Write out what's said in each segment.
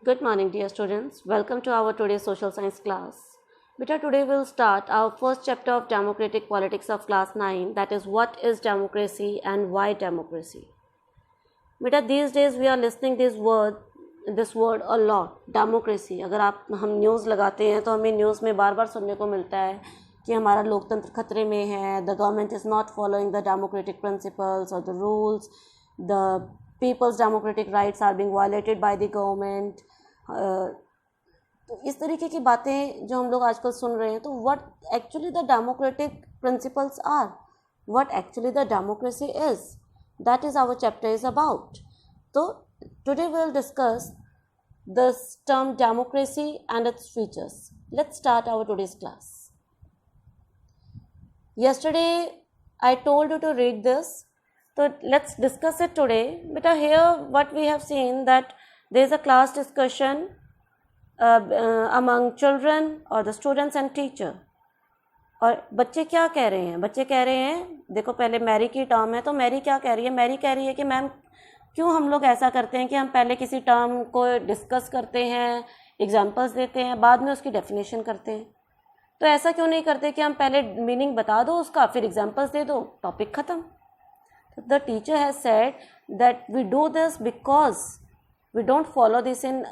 Good morning, dear students. Welcome to our today's social science class. Beta, today we'll start our first chapter of democratic politics of class 9, that is, what is democracy and why democracy. Beta, these days we are listening this word a lot, democracy. अगर हम news लगाते हैं तो हमें news में बार बार सुनने को मिलता है कि हमारा लोकतंत्र खतरे में है, the government is not following the democratic principles और the rules, the peoples democratic rights are being violated by the government. तो इस तरीके की बातें जो हम लोग आजकल सुन रहे हैं, तो what actually the democratic principles are, what actually the democracy is, that is our chapter is about. तो today we will discuss this term democracy and its features. Let's start our today's class. Yesterday I told you to read this, so let's discuss it today. But here what we have seen, that there is a class discussion among children or the students and teacher. और बच्चे क्या कह रहे हैं? बच्चे कह रहे हैं, देखो पहले मैरी की टर्म है, तो मैरी क्या कह रही है? मैरी कह रही है कि मैम क्यों हम लोग ऐसा करते हैं कि हम पहले किसी टर्म को डिस्कस करते हैं, एग्जांपल्स देते हैं, बाद में उसकी डेफिनेशन करते हैं. तो ऐसा क्यों नहीं करते कि हम पहले मीनिंग बता दो उसका, फिर एग्जांपल्स दे दो, टॉपिक ख़त्म. The teacher has said that we do this because we don't follow this in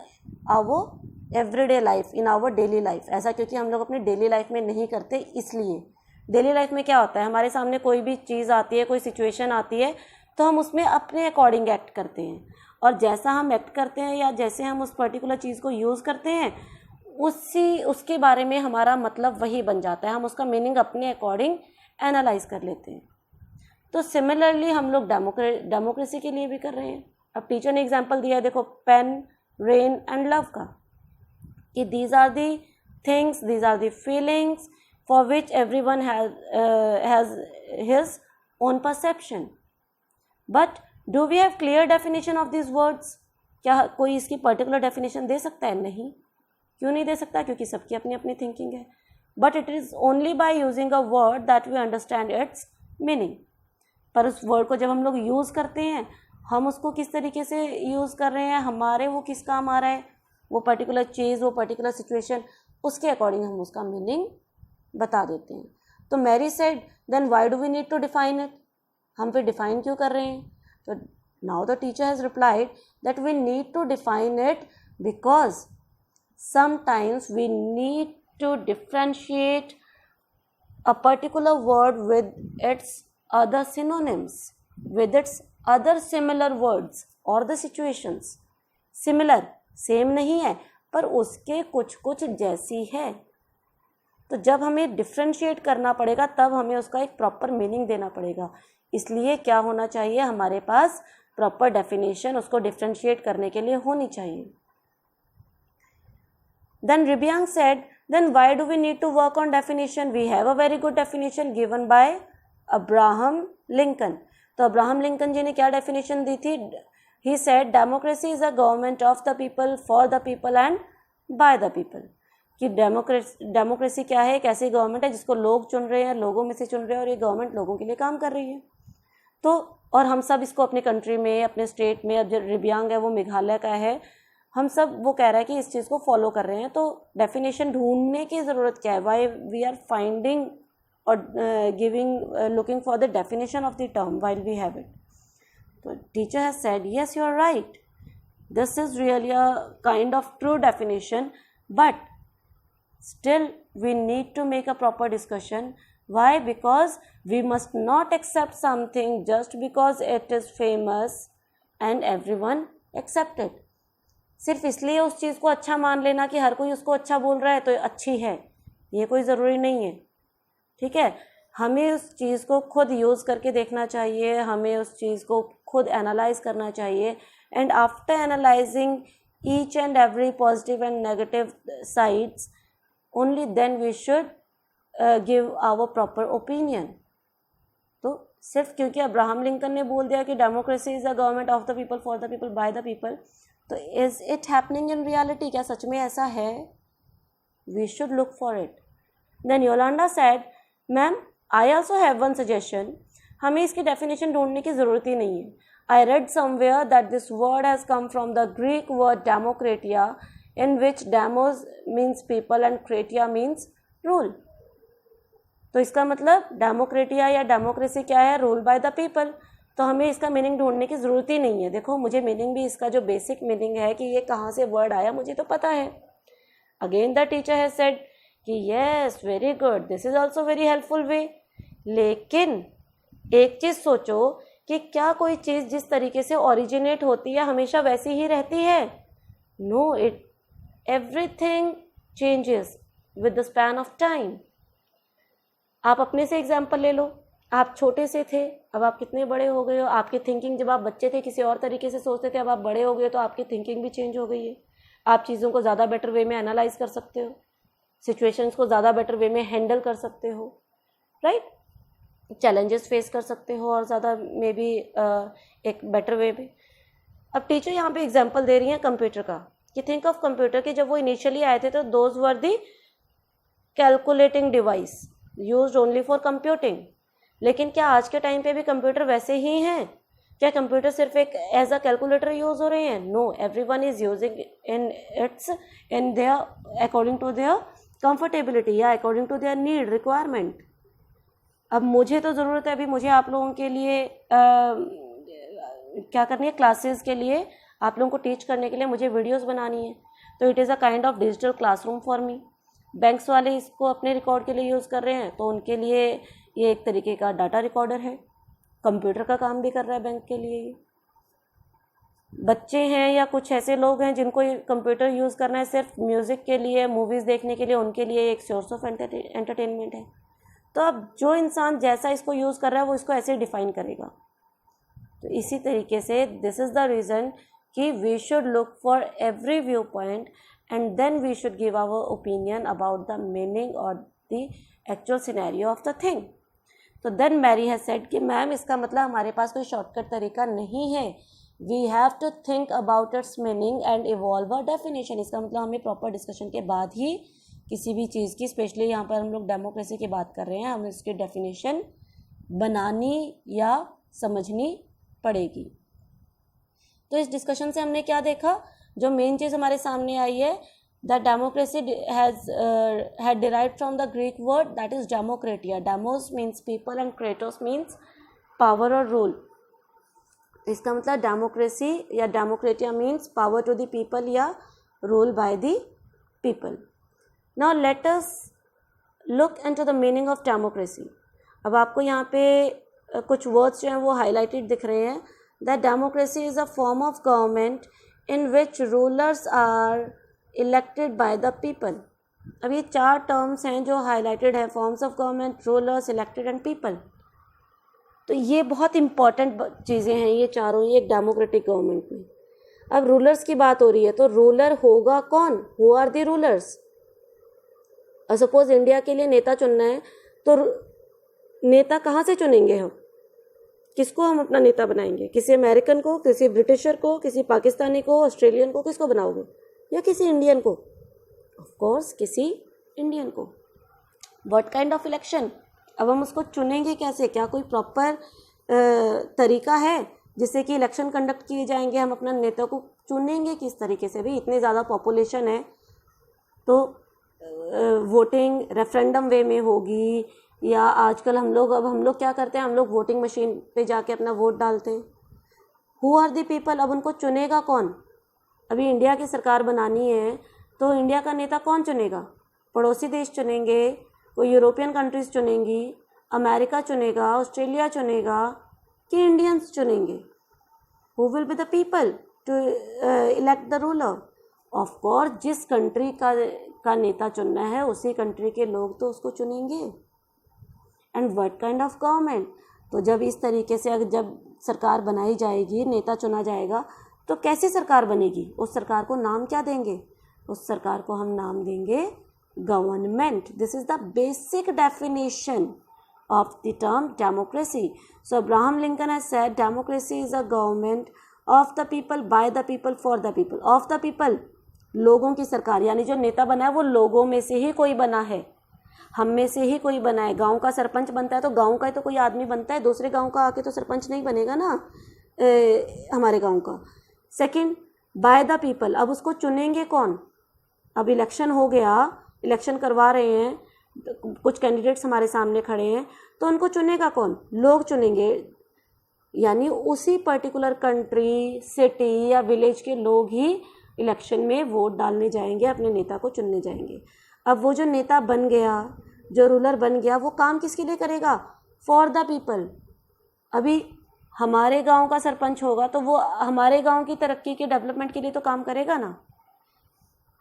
our everyday life, in our daily life. ऐसा क्योंकि हम लोग अपनी डेली लाइफ में नहीं करते. इसलिए डेली लाइफ में क्या होता है, हमारे सामने कोई भी चीज़ आती है, कोई सिचुएशन आती है, तो हम उसमें अपने अकॉर्डिंग एक्ट करते हैं, और जैसा हम एक्ट करते हैं या जैसे हम उस पर्टिकुलर चीज़ को यूज़ करते हैं, उसके बारे में हमारा मतलब वही बन जाता है. हम उसका मीनिंग अपने अकॉर्डिंग एनालाइज कर लेते हैं. तो सिमिलरली हम लोग डेमोक्रेसी के लिए भी कर रहे हैं. अब टीचर ने एग्जांपल दिया है, देखो, पेन, रेन एंड लव का, कि these are the things, these are the feelings for which everyone has his own perception. But do we have clear definition of this words? क्या कोई इसकी पर्टिकुलर डेफिनेशन दे सकता है? नहीं. क्यों नहीं दे सकता? क्योंकि सबकी अपनी अपनी थिंकिंग है. But it is only by using a word that we understand its meaning. पर उस वर्ड को जब हम लोग यूज़ करते हैं, हम उसको किस तरीके से यूज़ कर रहे हैं, हमारे वो किस काम आ रहा है, वो पर्टिकुलर चीज़, वो पर्टिकुलर सिचुएशन, उसके अकॉर्डिंग हम उसका मीनिंग बता देते हैं. तो Mary said then why do we need to define it? हम फिर डिफाइन क्यों कर रहे हैं? तो now the teacher has replied that we need to define it because sometimes we need to differentiate a particular word with its other synonyms, with its other similar words or the situations. Similar, same नहीं है, पर उसके कुछ कुछ जैसी है. तो जब हमें डिफ्रेंशिएट करना पड़ेगा, तब हमें उसका एक प्रॉपर मीनिंग देना पड़ेगा. इसलिए क्या होना चाहिए, हमारे पास प्रॉपर डेफिनेशन उसको डिफ्रेंशिएट करने के लिए होनी चाहिए. Then Ribiang said, then why do we need to work on definition? We have a very good definition given by Abraham Lincoln. तो अब्राहम लिंकन जी ने क्या डेफिनेशन दी थी? He said democracy is a government of the people, for the people and by the people. कि democracy क्या है? एक ऐसी government है जिसको लोग चुन रहे हैं, लोगों में से चुन रहे हैं, और ये गवर्नमेंट लोगों के लिए काम कर रही है. तो और हम सब इसको अपने कंट्री में, अपने स्टेट में, अब जो रिबियांग है वो मेघालय का है, हम सब वो कह रहा है कि इस चीज़ को फॉलो कर रहे हैं. तो डेफिनेशन ढूंढने की ज़रूरत क्या है? वाई वी आर फाइंडिंग और giving looking for the definition of the term while we have it. तो teacher has said yes you are right, this is really a kind of true definition, but still we need to make a proper discussion. Why? Because we must not accept something just because it is famous and everyone accept it. सिर्फ इसलिए उस चीज़ को अच्छा मान लेना कि हर कोई उसको अच्छा बोल रहा है तो अच्छी है, ये कोई ज़रूरी नहीं है. ठीक है, हमें उस चीज़ को खुद यूज़ करके देखना चाहिए, हमें उस चीज़ को खुद एनालाइज करना चाहिए, and after analysing each and every positive and negative sides, only then we should give our proper opinion. तो सिर्फ क्योंकि अब्राहम लिंकन ने बोल दिया कि democracy is a government of the people, for the people, by the people, तो is it happening in reality? क्या सच में ऐसा है? We should look for it. Then Yolanda said, ma'am I also have one suggestion. हमें इसकी definition ढूंढने की ज़रूरत ही नहीं है. I read somewhere that this word has come from the Greek word demokratia, in which demos means people and kratia means rule. तो इसका मतलब डेमोक्रेटिया या डेमोक्रेसी क्या है? Rule by the people. तो हमें इसका मीनिंग ढूंढने की ज़रूरत ही नहीं है. देखो, मुझे मीनिंग भी इसका जो बेसिक मीनिंग है कि ये कहाँ से वर्ड आया मुझे तो पता है. Again the teacher has said कि yes, very good, this is also very helpful way. लेकिन एक चीज़ सोचो कि क्या कोई चीज़ जिस तरीके से ओरिजिनेट होती है हमेशा वैसी ही रहती है? No, it everything changes with the span of time. आप अपने से एग्जाम्पल ले लो. आप छोटे से थे, अब आप कितने बड़े हो गए हो. आपकी थिंकिंग जब आप बच्चे थे किसी और तरीके से सोचते थे, अब आप बड़े हो गए तो आपकी थिंकिंग भी चेंज हो गई है. आप चीज़ों को ज़्यादा बेटर वे में एनालाइज कर सकते हो, सिचुएशंस को ज़्यादा बेटर वे में हैंडल कर सकते हो, राइट. चैलेंजेस फेस कर सकते हो और ज़्यादा मे बी एक बेटर वे में. अब टीचर यहाँ पे एग्जांपल दे रही हैं कंप्यूटर का कि थिंक ऑफ कंप्यूटर कि जब वो इनिशियली आए थे तो those were the calculating device used only for computing. लेकिन क्या आज के टाइम पे भी कंप्यूटर वैसे ही हैं? क्या कंप्यूटर सिर्फ एक एज अ कैलकुलेटर यूज़ हो रहे हैं? No, everyone is using in their according to their comfortability या according to their need requirement. अब मुझे तो ज़रूरत है, अभी मुझे आप लोगों के लिए क्या करनी है, क्लासेस के लिए आप लोगों को टीच करने के लिए मुझे वीडियोस बनानी है. तो it is a kind of digital classroom for me. Banks वाले इसको अपने रिकॉर्ड के लिए यूज़ कर रहे हैं तो उनके लिए ये एक तरीके का डाटा रिकॉर्डर है. कंप्यूटर का काम भी कर रहा है बैंक के लिए. बच्चे हैं या कुछ ऐसे लोग हैं जिनको कंप्यूटर यूज़ करना है सिर्फ म्यूज़िक के लिए, मूवीज़ देखने के लिए, उनके लिए एक सोर्स ऑफ एंटरटेनमेंट है. तो अब जो इंसान जैसा इसको यूज़ कर रहा है वो इसको ऐसे डिफ़ाइन करेगा. तो इसी तरीके से दिस इज़ द रीज़न कि we should look for every view point and then we should give our opinion about the meaning और the actual scenario of the thing. तो देन मैरी हैज सेड कि ma'am इसका मतलब हमारे पास कोई shortcut तरीका नहीं है. We have to think about its meaning and evolve a definition. इसका मतलब हमें प्रॉपर डिस्कशन के बाद ही किसी भी चीज़ की, स्पेशली यहाँ पर हम लोग डेमोक्रेसी की बात कर रहे हैं, हमें इसकी डेफिनेशन बनानी या समझनी पड़ेगी. तो इस डिस्कशन से हमने क्या देखा? जो मेन चीज़ हमारे सामने आई है, that democracy had derived from the Greek word that is democratia. Demos means people and kratos means power or rule. इसका मतलब डेमोक्रेसी या demokratia means power to the people या rule by the people. Now let us look into the meaning of democracy. अब आपको यहाँ पे कुछ words जो हैं वो हाईलाइटेड दिख रहे हैं. That democracy is a form of government in which rulers are elected by the people. अब ये 4 टर्म्स हैं जो हाईलाइटेड है, forms of government, rulers, elected and people. तो ये बहुत इंपॉर्टेंट चीज़ें हैं ये चारों ही एक डेमोक्रेटिक गवर्नमेंट में. अब रूलर्स की बात हो रही है तो रूलर होगा कौन? Who are the rulers? और सपोज इंडिया के लिए नेता चुनना है तो नेता कहाँ से चुनेंगे हम? किसको हम अपना नेता बनाएंगे? किसी अमेरिकन को, किसी ब्रिटिशर को, किसी पाकिस्तानी को, ऑस्ट्रेलियन को? किसको बनाओगे? या किसी इंडियन को? ऑफ कोर्स किसी इंडियन को. What kind of election? अब हम उसको चुनेंगे कैसे? क्या कोई प्रॉपर तरीका है जिससे कि इलेक्शन कंडक्ट किए जाएंगे? हम अपना नेता को चुनेंगे किस तरीके से? भी इतनी ज़्यादा पॉपुलेशन है तो वोटिंग रेफरेंडम वे में होगी या आजकल हम लोग क्या करते हैं? हम लोग वोटिंग मशीन पे जाके अपना वोट डालते हैं. Who are the people? अब उनको चुनेगा कौन? अभी इंडिया की सरकार बनानी है तो इंडिया का नेता कौन चुनेगा? पड़ोसी देश चुनेंगे, कोई यूरोपियन कंट्रीज़ चुनेंगी, अमेरिका चुनेगा, ऑस्ट्रेलिया चुनेगा कि इंडियंस चुनेंगे? Who will be the people to elect the ruler? Of course जिस कंट्री का नेता चुनना है उसी कंट्री के लोग तो उसको चुनेंगे. And what kind of government? तो जब इस तरीके से जब सरकार बनाई जाएगी, नेता चुना जाएगा, तो कैसी सरकार बनेगी? उस सरकार को नाम क्या देंगे? उस सरकार को हम नाम देंगे government. This is the basic definition of the term democracy. So Abraham Lincoln has said democracy is a government of the people, by the people, for the people. Of the people, लोगों की सरकार. यानी जो नेता बना है वो लोगों में से ही कोई बना है, हम में से ही कोई बना है. गांव का सरपंच बनता है तो गांव का ही तो कोई आदमी बनता है, दूसरे गांव का आके तो सरपंच नहीं बनेगा ना. हमारे गांव का। सेकंड, बाय द पीपल, अब उसको चुनेंगे कौन? अब इलेक्शन हो गया, इलेक्शन करवा रहे हैं, कुछ कैंडिडेट्स हमारे सामने खड़े हैं, तो उनको चुनेगा कौन? लोग चुनेंगे, यानी उसी पर्टिकुलर कंट्री, सिटी या विलेज के लोग ही इलेक्शन में वोट डालने जाएंगे, अपने नेता को चुनने जाएंगे। अब वो जो नेता बन गया, जो रूलर बन गया, वो काम किसके लिए करेगा? For the people. अभी हमारे गांव का सरपंच होगा तो वो हमारे गांव की तरक्की के डेवलपमेंट के लिए तो काम करेगा ना।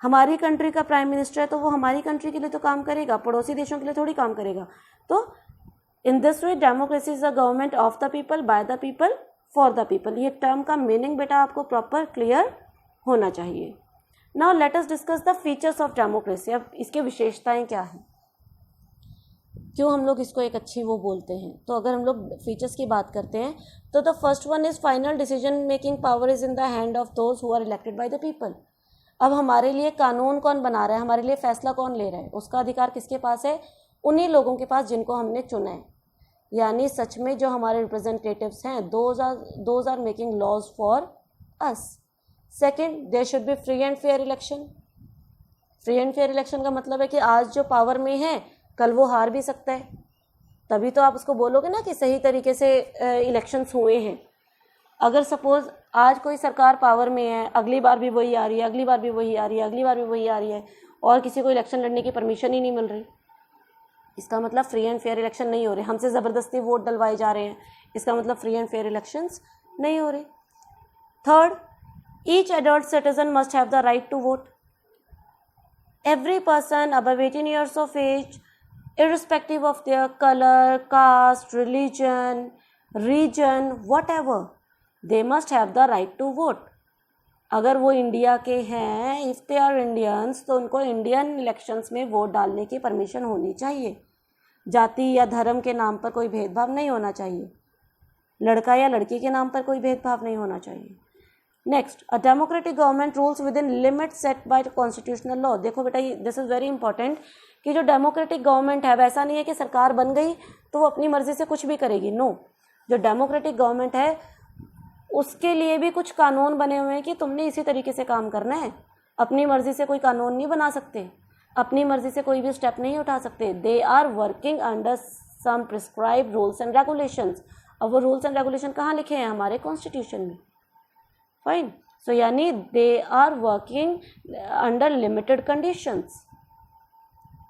हमारी कंट्री का प्राइम मिनिस्टर है तो वो हमारी कंट्री के लिए तो काम करेगा, पड़ोसी देशों के लिए थोड़ी काम करेगा। तो in this way democracy is the government of the people, by the people, for the people. ये टर्म का मीनिंग बेटा आपको प्रॉपर क्लियर होना चाहिए। Now let us discuss the features of democracy. अब इसके विशेषताएं क्या हैं, क्यों हम लोग इसको एक अच्छी वो बोलते हैं। तो अगर हम लोग फीचर्स की बात करते हैं तो the first one is final decision making power is in the hand of those who are elected by the people. अब हमारे लिए कानून कौन बना रहा है, हमारे लिए फैसला कौन ले रहा है, उसका अधिकार किसके पास है? उन्हीं लोगों के पास जिनको हमने चुना है। यानी सच में जो हमारे रिप्रेजेंटेटिव्स हैं, those are making laws for us. Second, there should be free and fair election. Free and fair election का मतलब है कि आज जो पावर में है कल वो हार भी सकता है, तभी तो आप उसको बोलोगे ना कि सही तरीके से इलेक्शंस हुए हैं। अगर सपोज आज कोई सरकार पावर में है, अगली बार भी वही आ रही है, अगली बार भी वही आ रही है, अगली बार भी वही आ रही है, और किसी को इलेक्शन लड़ने की परमिशन ही नहीं मिल रही, इसका मतलब फ्री एंड फेयर इलेक्शन नहीं हो रहे। हमसे ज़बरदस्ती वोट डलवाए जा रहे हैं, इसका मतलब फ्री एंड फेयर इलेक्शंस नहीं हो रहे। Third, each adult citizen must have the right to vote. Every person above 18 years of age, irrespective of their color, caste, religion, region, whatever, they must have the right to vote. अगर वो India के हैं, if they are Indians, तो उनको Indian elections में vote डालने की permission होनी चाहिए। जाति या धर्म के नाम पर कोई भेदभाव नहीं होना चाहिए, लड़का या लड़की के नाम पर कोई भेदभाव नहीं होना चाहिए। Next, a democratic government rules within limit set by constitutional law. देखो बेटा, दिस इज़ वेरी इंपॉर्टेंट कि जो डेमोक्रेटिक गवर्नमेंट है, वैसा नहीं है कि सरकार बन गई तो वो अपनी मर्जी से कुछ भी करेगी। नो, जो डेमोक्रेटिक गवर्नमेंट है उसके लिए भी कुछ कानून बने हुए हैं कि तुमने इसी तरीके से काम करना है। अपनी मर्जी से कोई कानून नहीं बना सकते, अपनी मर्जी से कोई भी स्टेप नहीं उठा सकते। They are working under some prescribe rules and regulations. अब वो रूल्स एंड रेगुलेशन कहाँ लिखे हैं? हमारे कॉन्स्टिट्यूशन में। फाइन, सो यानी they are working under limited conditions.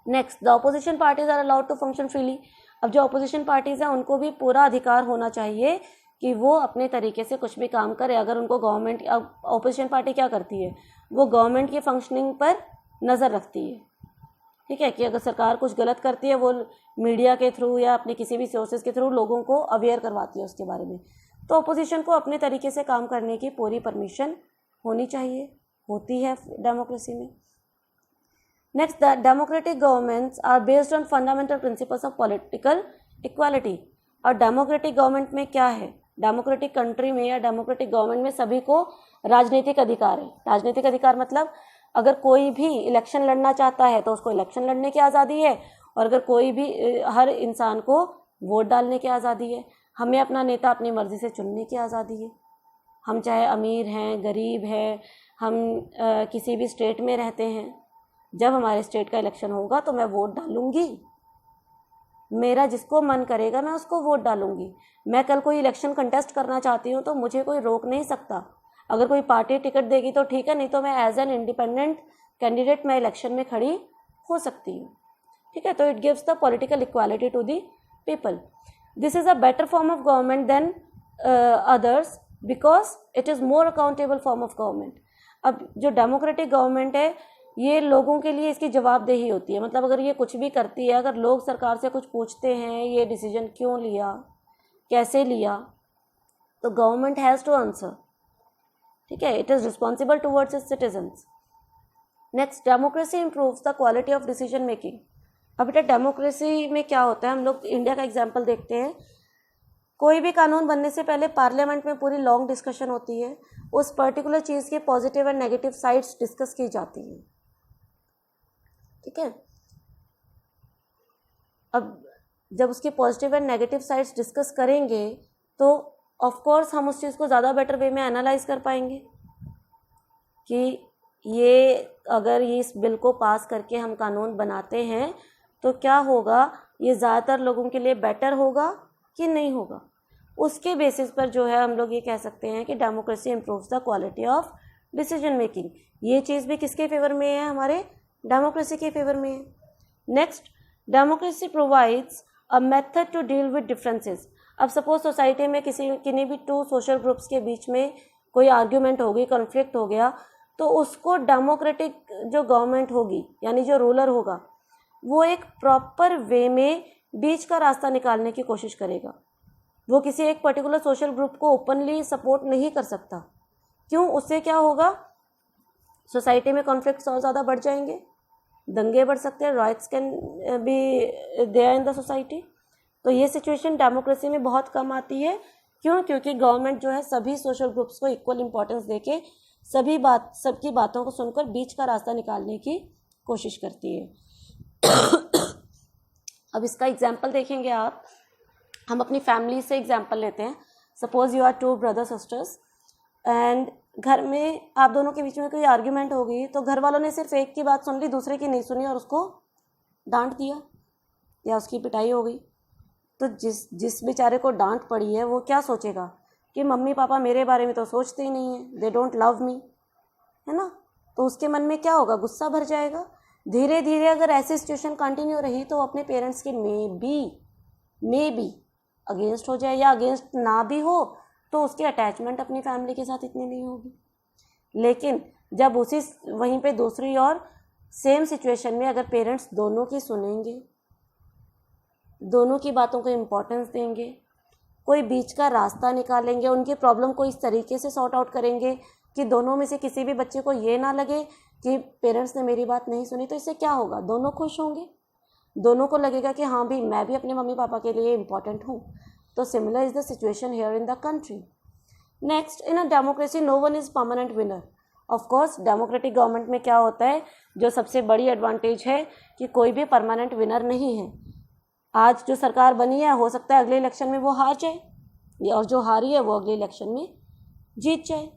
Next, the opposition parties are allowed to function freely. अब जो अपोजिशन पार्टीज हैं उनको भी पूरा अधिकार होना चाहिए कि वो अपने तरीके से कुछ भी काम करे। अगर उनको गवर्नमेंट, अब अपोजिशन पार्टी क्या करती है, वो गवर्नमेंट की फंक्शनिंग पर नज़र रखती है, ठीक है, कि अगर सरकार कुछ गलत करती है वो मीडिया के थ्रू या अपने किसी भी सोर्सेज के थ्रू लोगों को अवेयर करवाती है उसके बारे में। तो अपोजिशन को अपने तरीके से काम करने की पूरी परमिशन होनी चाहिए, होती है डेमोक्रेसी में। Next, the democratic governments are based on fundamental principles of political equality. और डेमोक्रेटिक गवर्नमेंट में क्या है, डेमोक्रेटिक कंट्री में या डेमोक्रेटिक गवर्नमेंट में सभी को राजनीतिक अधिकार है। राजनीतिक अधिकार मतलब अगर कोई भी इलेक्शन लड़ना चाहता है तो उसको इलेक्शन लड़ने की आज़ादी है, और अगर कोई भी, हर इंसान को वोट डालने की आज़ादी है। हमें अपना नेता अपनी मर्ज़ी से चुनने की आज़ादी है। हम चाहे अमीर हैं, गरीब हैं, हम किसी भी स्टेट में रहते हैं, जब हमारे स्टेट का इलेक्शन होगा तो मैं वोट डालूंगी। मेरा जिसको मन करेगा मैं उसको वोट डालूंगी। मैं कल कोई इलेक्शन कंटेस्ट करना चाहती हूँ तो मुझे कोई रोक नहीं सकता। अगर कोई पार्टी टिकट देगी तो ठीक है, नहीं तो मैं एज एन इंडिपेंडेंट कैंडिडेट मैं इलेक्शन में खड़ी हो सकती हूँ, ठीक है। तो it gives the political equality to the people. This is a better form of government than others because it is more accountable form of government. अब जो डेमोक्रेटिक गवर्नमेंट है ये लोगों के लिए इसकी जवाबदेही होती है। मतलब अगर ये कुछ भी करती है, अगर लोग सरकार से कुछ पूछते हैं ये डिसीजन क्यों लिया, कैसे लिया, तो गवर्नमेंट हैज़ टू आंसर, ठीक है। It is responsible towards its citizens. Next, democracy improves the quality of decision making. अब बेटा डेमोक्रेसी में क्या होता है, हम लोग इंडिया का एग्जाम्पल देखते हैं। कोई भी कानून बनने से पहले पार्लियामेंट में पूरी लॉन्ग डिस्कशन होती है, उस पर्टिकुलर चीज़ के positive and negative sides discuss की जाती हैं, ठीक है। अब जब उसके positive and negative sides discuss करेंगे तो ऑफ कोर्स हम उस चीज़ को ज़्यादा बेटर वे में एनालाइज कर पाएंगे कि ये अगर ये इस बिल को पास करके हम कानून बनाते हैं तो क्या होगा, ये ज़्यादातर लोगों के लिए बेटर होगा कि नहीं होगा। उसके बेसिस पर जो है हम लोग ये कह सकते हैं कि democracy improves the quality of decision making. ये चीज़ भी किसके फेवर में है, हमारे डेमोक्रेसी के फेवर में है। Next, democracy provides a method to deal with differences. अब सपोज सोसाइटी में किन्हीं भी टू सोशल ग्रुप्स के बीच में कोई आर्ग्यूमेंट हो गई, कॉन्फ्लिक्ट हो गया, तो उसको डेमोक्रेटिक जो गवर्नमेंट होगी यानी जो रूलर होगा वो एक प्रॉपर वे में बीच का रास्ता निकालने की कोशिश करेगा। वो किसी एक पर्टिकुलर सोशल ग्रुप को ओपनली सपोर्ट नहीं कर सकता। क्यों? उससे क्या होगा, सोसाइटी में कॉन्फ्लिक्ट्स और ज़्यादा बढ़ जाएंगे, दंगे बढ़ सकते हैं, riots can be there in the society. तो ये सिचुएशन डेमोक्रेसी में बहुत कम आती है। क्यों? क्योंकि गवर्नमेंट जो है सभी सोशल ग्रुप्स को इक्वल इंपॉर्टेंस देके सबकी बातों को सुनकर बीच का रास्ता निकालने की कोशिश करती है। अब इसका एग्जाम्पल देखेंगे आप, हम अपनी फैमिली से एग्जाम्पल लेते हैं। Suppose you are two brother sisters and घर में आप दोनों के बीच में कोई आर्ग्यूमेंट हो गई, तो घर वालों ने सिर्फ एक की बात सुन ली, दूसरे की नहीं सुनी और उसको डांट दिया या उसकी पिटाई हो गई। तो जिस बेचारे को डांट पड़ी है वो क्या सोचेगा कि मम्मी पापा मेरे बारे में तो सोचते ही नहीं है, दे डोंट लव मी, है ना। तो उसके मन में क्या होगा, गुस्सा भर जाएगा। धीरे धीरे अगर ऐसी सिचुएशन कंटिन्यू रही तो अपने पेरेंट्स के मे बी अगेंस्ट हो जाए, या अगेंस्ट ना भी हो तो उसकी अटैचमेंट अपनी फैमिली के साथ इतनी नहीं होगी। लेकिन जब वहीं पे दूसरी और सेम सिचुएशन में अगर पेरेंट्स दोनों की सुनेंगे, दोनों की बातों को इम्पोर्टेंस देंगे, कोई बीच का रास्ता निकालेंगे, उनकी प्रॉब्लम को इस तरीके से सॉर्ट आउट करेंगे कि दोनों में से किसी भी बच्चे को ये ना लगे कि पेरेंट्स ने मेरी बात नहीं सुनी, तो इससे क्या होगा, दोनों खुश होंगे, दोनों को लगेगा कि हाँ भी मैं भी अपने मम्मी पापा के लिए इम्पॉर्टेंट हूँ। तो similar is the situation here in the country. Next, in a democracy no one is permanent winner. Of course democratic government में क्या होता है, जो सबसे बड़ी एडवांटेज है कि कोई भी परमानेंट विनर नहीं है। आज जो सरकार बनी है हो सकता है अगले इलेक्शन में वो हार जाए, और जो हारी है वो अगले इलेक्शन में जीत जाए।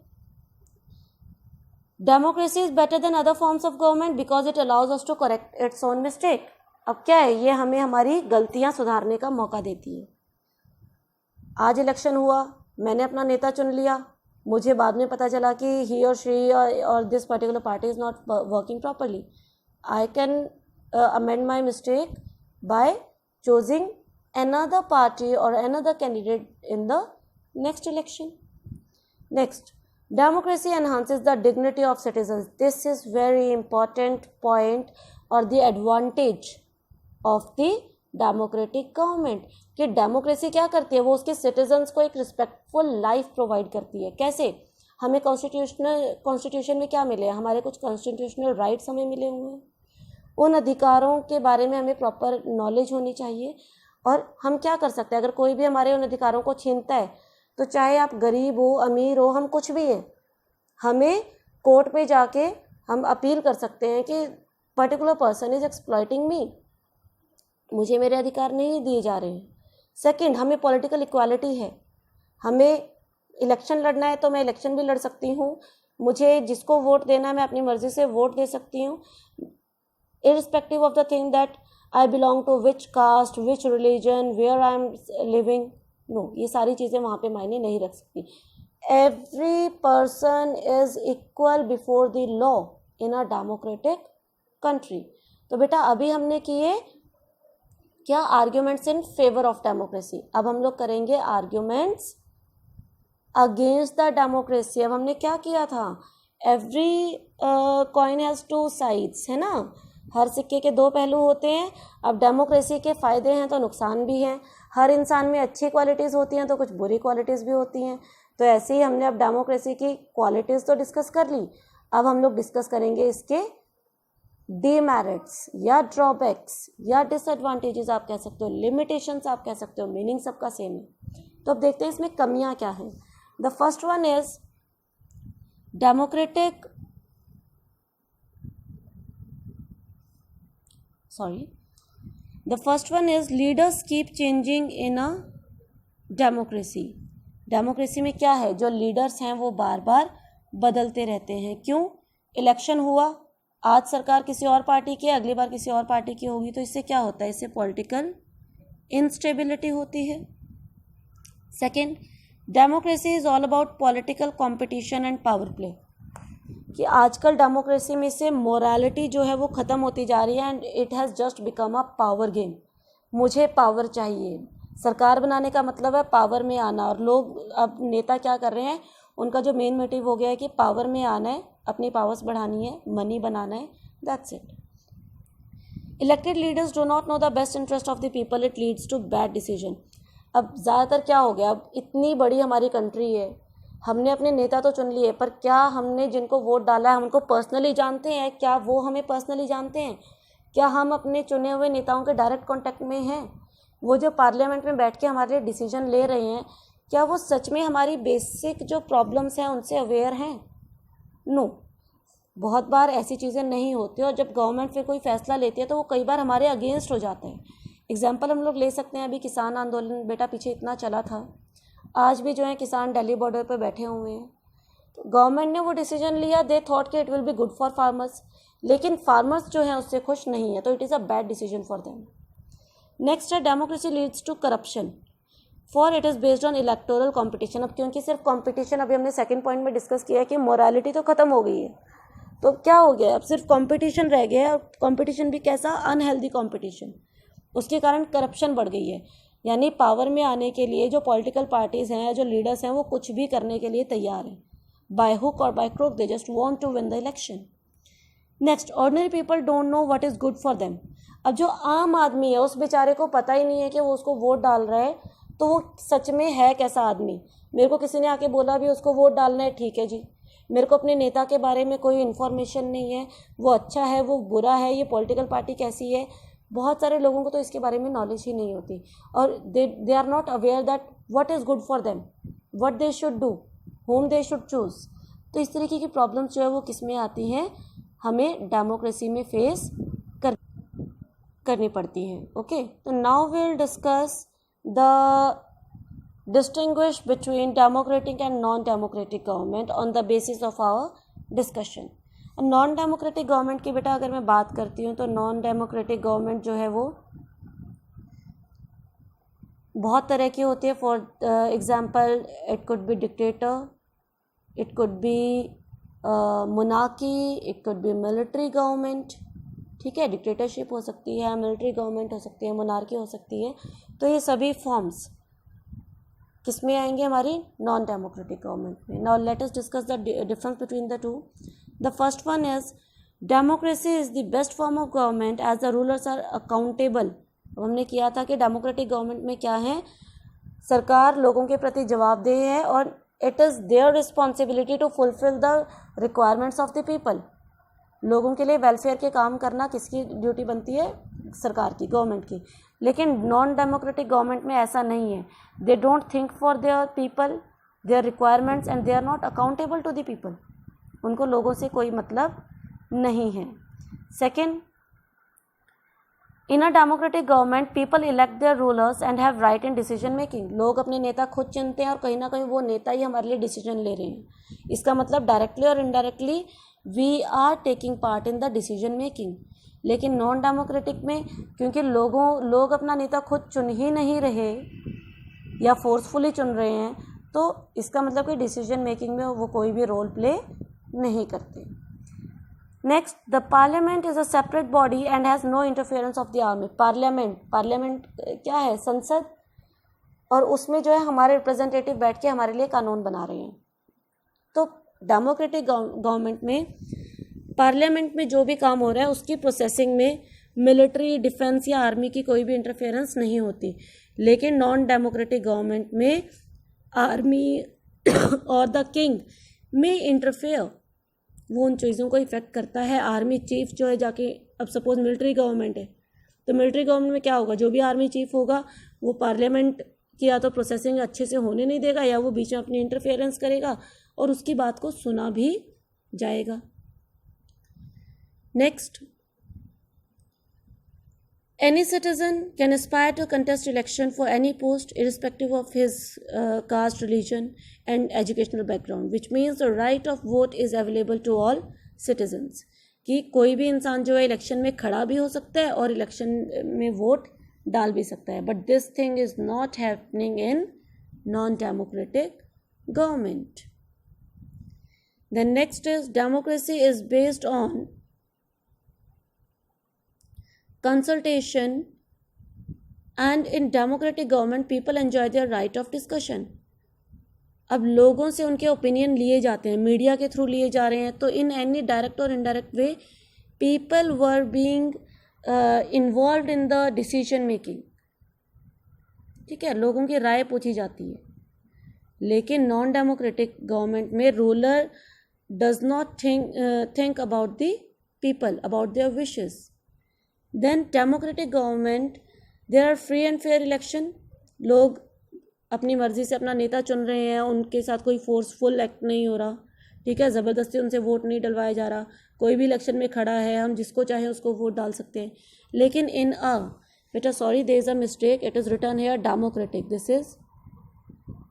Democracy is better than other forms of government because it allows us to correct its own mistake. अब क्या है, ये हमें हमारी गलतियां सुधारने का मौका देती है। आज इलेक्शन हुआ, मैंने अपना नेता चुन लिया, मुझे बाद में पता चला कि ही और शी और this particular party is not working properly. I can amend my mistake by choosing another party or another candidate in the next election. Next, democracy enhances the dignity of citizens. This is very important point or the advantage of the democratic government कि democracy क्या करती है, वो उसके citizens को एक respectful life provide करती है। कैसे? हमें कॉन्स्टिट्यूशन में क्या मिले, हमारे कुछ कॉन्स्टिट्यूशनल राइट्स हमें मिले हुए हैं, उन अधिकारों के बारे में हमें प्रॉपर नॉलेज होनी चाहिए। और हम क्या कर सकते हैं, अगर कोई भी हमारे उन अधिकारों को छीनता है, तो चाहे आप गरीब हो अमीर हो, हम कुछ भी हैं, हमें कोर्ट पे जाके हम अपील कर सकते हैं कि पर्टिकुलर पर्सन इज एक्सप्लॉइटिंग मी, मुझे मेरे अधिकार नहीं दिए जा रहे हैं। सेकंड, हमें पॉलिटिकल इक्वालिटी है, हमें इलेक्शन लड़ना है तो मैं इलेक्शन भी लड़ सकती हूँ, मुझे जिसको वोट देना है मैं अपनी मर्जी से वोट दे सकती हूँ, irrespective of the thing that I belong to which caste, which religion, where I am living. No, ये सारी चीज़ें वहाँ पे मायने नहीं रख सकती। Every person is equal before the law in a democratic country. तो बेटा अभी हमने किए क्या, arguments in favour of democracy. अब हम लोग करेंगे आर्ग्यूमेंट्स अगेंस्ट द डेमोक्रेसी। अब हमने क्या किया था, every coin has two sides, है ना, हर सिक्के के दो पहलू होते हैं। अब डेमोक्रेसी के फ़ायदे हैं तो नुकसान भी हैं, हर इंसान में अच्छी क्वालिटीज़ होती हैं तो कुछ बुरी क्वालिटीज़ भी होती हैं। तो ऐसे ही हमने अब डेमोक्रेसी की क्वालिटीज़ तो डिस्कस कर ली, अब हम लोग डिस्कस करेंगे इसके डीमेरिट्स या ड्रॉबैक्स या डिसएडवांटेजेस आप कह सकते हो, लिमिटेशंस आप कह सकते हो, मीनिंग सबका सेम है। तो अब देखते हैं इसमें कमियाँ क्या हैं। The first one is democratic The first one is leaders keep changing in a democracy. Democracy में क्या है, जो लीडर्स हैं वो बार बार बदलते रहते हैं। क्यों? इलेक्शन हुआ, आज सरकार किसी और पार्टी की है, अगली बार किसी और पार्टी की होगी, तो इससे क्या होता है, इससे पॉलिटिकल इंस्टेबिलिटी होती है। Second, democracy is all about political competition and power play, कि आजकल डेमोक्रेसी में से मोरालिटी जो है वो ख़त्म होती जा रही है and it has just become a power game. मुझे पावर चाहिए, सरकार बनाने का मतलब है पावर में आना, और लोग अब नेता क्या कर रहे हैं, उनका जो मेन मोटिव हो गया है कि पावर में आना है, अपनी पावर्स बढ़ानी है, मनी बनाना है, that's it. Elected leaders do not know the best interest of the people, it leads to bad decision. अब ज़्यादातर क्या हो गया, अब इतनी बड़ी हमारी कंट्री है, हमने अपने नेता तो चुन लिए, पर क्या हमने जिनको वोट डाला है हम उनको पर्सनली जानते हैं? क्या वो हमें पर्सनली जानते हैं? क्या हम अपने चुने हुए नेताओं के डायरेक्ट कांटेक्ट में हैं? वो जो पार्लियामेंट में बैठ के हमारे लिए डिसीजन ले रहे हैं, क्या वो सच में हमारी बेसिक जो प्रॉब्लम्स हैं उनसे अवेयर हैं? नो, बहुत बार ऐसी चीज़ें नहीं होती, और जब गवर्नमेंट फिर कोई फैसला लेती है तो वो कई बार हमारे अगेंस्ट हो जाता है। एग्जाम्पल हम लोग ले सकते हैं, अभी किसान आंदोलन बेटा पीछे इतना चला था, आज भी जो है किसान दिल्ली बॉर्डर पर बैठे हुए हैं। तो गवर्नमेंट ने वो डिसीजन लिया, दे थॉट कि it will be good for farmers, लेकिन फार्मर्स जो है उससे खुश नहीं है, तो it is a bad decision for them. Next है, democracy leads to corruption for it is based on electoral competition. अब क्योंकि सिर्फ कॉम्पिटिशन, अभी हमने सेकेंड पॉइंट में डिस्कस किया कि मोरालिटी तो ख़त्म हो गई है, तो क्या हो गया, अब सिर्फ कंपटीशन रह गया है, और कंपटीशन भी कैसा, अनहेल्दी कंपटीशन। उसके कारण करप्शन बढ़ गई है, यानी पावर में आने के लिए जो पॉलिटिकल पार्टीज़ हैं, जो लीडर्स हैं, वो कुछ भी करने के लिए तैयार हैं, बाय हुक और by crook they just want to win the election. Next, ordinary people don't know what is good for them. अब जो आम आदमी है उस बेचारे को पता ही नहीं है कि वो उसको वोट डाल रहा है तो वो सच में है कैसा आदमी। मेरे को किसी ने आके बोला भी उसको वोट डालना है, ठीक है जी, मेरे को अपने नेता के बारे में कोई इन्फॉर्मेशन नहीं है, वो अच्छा है, वो बुरा है, ये पॉलिटिकल पार्टी कैसी है, बहुत सारे लोगों को तो इसके बारे में नॉलेज ही नहीं होती, और they are not aware that what is good for them, what they should do, whom they should choose. तो इस तरीके की प्रॉब्लम्स जो है वो किस में आती हैं, हमें डेमोक्रेसी में फेस करनी पड़ती हैं। ओके, तो now will discuss the distinguish between democratic and non-democratic government on the basis of our discussion. Non democratic government की बेटा अगर मैं बात करती हूँ तो नॉन डेमोक्रेटिक गवर्नमेंट जो है वो बहुत तरह की होती है। For example, it could be dictator, it could be monarchy, it could be military government. ठीक है, डिक्टेटरशिप हो सकती है, मिलिट्री गवर्नमेंट हो सकती है, मोनार्की हो सकती है। तो ये सभी फॉर्म्स किस में आएंगे, हमारी नॉन डेमोक्रेटिक गवर्नमेंट में। Now let us discuss the difference between the two. The first one is democracy is the best form of government as the rulers are accountable. हमने किया था कि डेमोक्रेटिक गवर्नमेंट में क्या है, सरकार लोगों के प्रति जवाबदेह है और it is their responsibility to fulfil the requirements of the people. लोगों के लिए वेलफेयर के काम करना किसकी ड्यूटी बनती है, सरकार की, गवर्नमेंट की। लेकिन नॉन डेमोक्रेटिक गवर्नमेंट में ऐसा नहीं है, they don't think for their people, their requirements, and they are not accountable to the people. उनको लोगों से कोई मतलब नहीं है। Second, in a democratic government people elect their rulers and have right in decision making. लोग अपने नेता खुद चुनते हैं और कहीं ना कहीं वो नेता ही हमारे लिए डिसीजन ले रहे हैं। इसका मतलब डायरेक्टली और indirectly we are taking part in the decision making. लेकिन नॉन डेमोक्रेटिक में क्योंकि लोग अपना नेता खुद चुन ही नहीं रहे या फोर्सफुली चुन रहे हैं, तो इसका मतलब कि डिसीजन मेकिंग में वो कोई भी रोल प्ले नहीं करते। Next, the parliament is a separate body and has no interference of the army. Parliament क्या है, संसद, और उसमें जो है हमारे रिप्रेजेंटेटिव बैठ के हमारे लिए कानून बना रहे हैं। तो डेमोक्रेटिक गवर्नमेंट में पार्लियामेंट में जो भी काम हो रहा है उसकी प्रोसेसिंग में मिलिट्री, डिफेंस या आर्मी की कोई भी इंटरफेरेंस नहीं होती। लेकिन नॉन डेमोक्रेटिक गवर्नमेंट में आर्मी और द किंग में इंटरफेयर, वो उन चीज़ों को इफेक्ट करता है। आर्मी चीफ जो है जाके, अब सपोज मिलिट्री गवर्नमेंट है तो मिलिट्री गवर्नमेंट में क्या होगा, जो भी आर्मी चीफ होगा वो पार्लियामेंट की या तो प्रोसेसिंग अच्छे से होने नहीं देगा या वो बीच में अपनी इंटरफेरेंस करेगा और उसकी बात को सुना भी जाएगा। Next, Any citizen can aspire to contest election for any post irrespective of his caste, religion and educational background, which means the right of vote is available to all citizens. कि कोई भी इंसान जो है इलेक्शन में खड़ा भी हो सकता है और इलेक्शन में वोट डाल भी सकता है, but this thing is not happening in non democratic government. Then next is democracy is based on consultation, and in democratic government people enjoy their right of discussion. अब लोगों से उनके ओपिनियन लिए जाते हैं, मीडिया के थ्रू लिए जा रहे हैं, तो इन एनी डायरेक्ट और indirect way people were being involve in the decision making. ठीक है, लोगों की राय पूछी जाती है. लेकिन नॉन डेमोक्रेटिक गवर्नमेंट में ruler does not think about the people, about their wishes. Then democratic government there are free and fair election. लोग अपनी मर्जी से अपना नेता चुन रहे हैं, उनके साथ कोई फोर्सफुल एक्ट नहीं हो रहा. ठीक है, ज़बरदस्ती उनसे वोट नहीं डलवाया जा रहा. कोई भी इलेक्शन में खड़ा है, हम जिसको चाहें उसको वोट डाल सकते हैं. लेकिन इन बेटा sorry there is a mistake, it is written here democratic, this is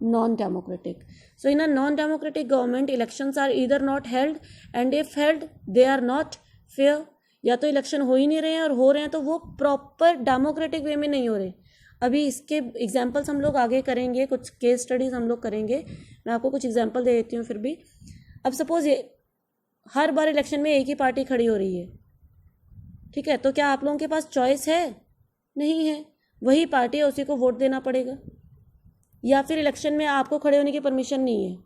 non democratic. So in a non democratic government elections are either not held, and if held they are not fair. या तो election हो ही नहीं रहे हैं, और हो रहे हैं तो वो प्रॉपर डेमोक्रेटिक वे में नहीं हो रहे. अभी इसके एग्जाम्पल्स हम लोग आगे करेंगे, कुछ केस स्टडीज़ हम लोग करेंगे. मैं आपको कुछ एग्जाम्पल दे देती हूँ फिर भी. अब सपोज ये हर बार इलेक्शन में एक ही पार्टी खड़ी हो रही है. ठीक है, तो क्या आप लोगों के पास चॉइस है? नहीं है. वही पार्टी है, उसी को वोट देना पड़ेगा. या फिर इलेक्शन में आपको खड़े होने की परमिशन नहीं है,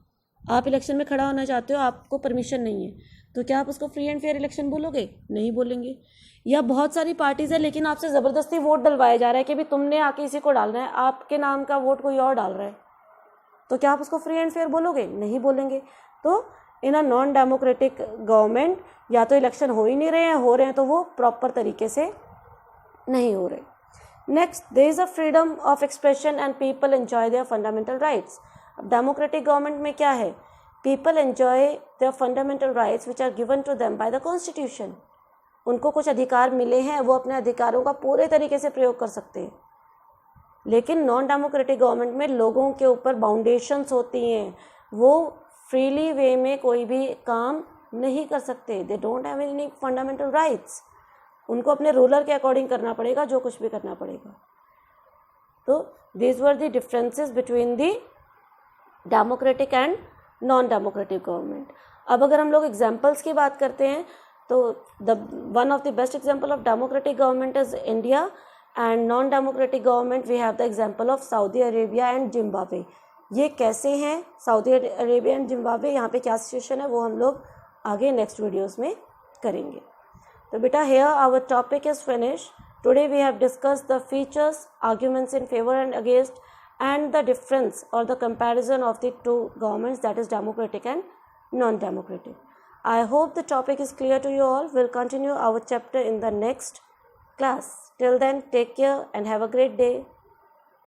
आप इलेक्शन में खड़ा होना चाहते हो, आपको परमिशन नहीं है, तो क्या आप उसको फ्री एंड फेयर इलेक्शन बोलोगे? नहीं बोलेंगे. या बहुत सारी पार्टीज है लेकिन आपसे ज़बरदस्ती वोट डलवाया जा रहा है कि भी तुमने आके इसी को डालना है, आपके नाम का वोट कोई और डाल रहा है, तो क्या आप उसको फ्री एंड फेयर बोलोगे? नहीं बोलेंगे. तो इन अ नॉन डेमोक्रेटिक गवर्नमेंट या तो इलेक्शन हो ही नहीं रहे हैं, हो रहे हैं तो वो प्रॉपर तरीके से नहीं हो रहे. Next, there is a freedom of expression and people enjoy their fundamental rights. अब डेमोक्रेटिक गवर्नमेंट में क्या है? People enjoy their fundamental rights which are given to them by the constitution. उनको कुछ अधिकार मिले हैं, वो अपने अधिकारों का पूरे तरीके से प्रयोग कर सकते हैं. लेकिन नॉन डेमोक्रेटिक गवर्नमेंट में लोगों के ऊपर बाउंडेशंस होती हैं, वो फ्रीली वे में कोई भी काम नहीं कर सकते. They don't have any fundamental rights. उनको अपने रूलर के अकॉर्डिंग करना पड़ेगा, जो कुछ भी करना पड़ेगा. तो these were the differences between the democratic and non democratic government. अब अगर हम लोग एग्जाम्पल्स की बात करते हैं तो one of the best example of democratic government is India, and non-democratic government we have the example of Saudi Arabia and Zimbabwe. ये कैसे हैं सऊदी अरेबिया एंड जिम्बाब्वे, यहाँ पे क्या सिचुएशन है वो हम लोग आगे नेक्स्ट वीडियोस में करेंगे. तो बेटा here our topic is finished. Today we have discussed the features, arguments in favor and against, and the difference or the comparison of the two governments, that is democratic and non-democratic. I hope the topic is clear to you all. We'll continue our chapter in the next class. Till then, take care and have a great day.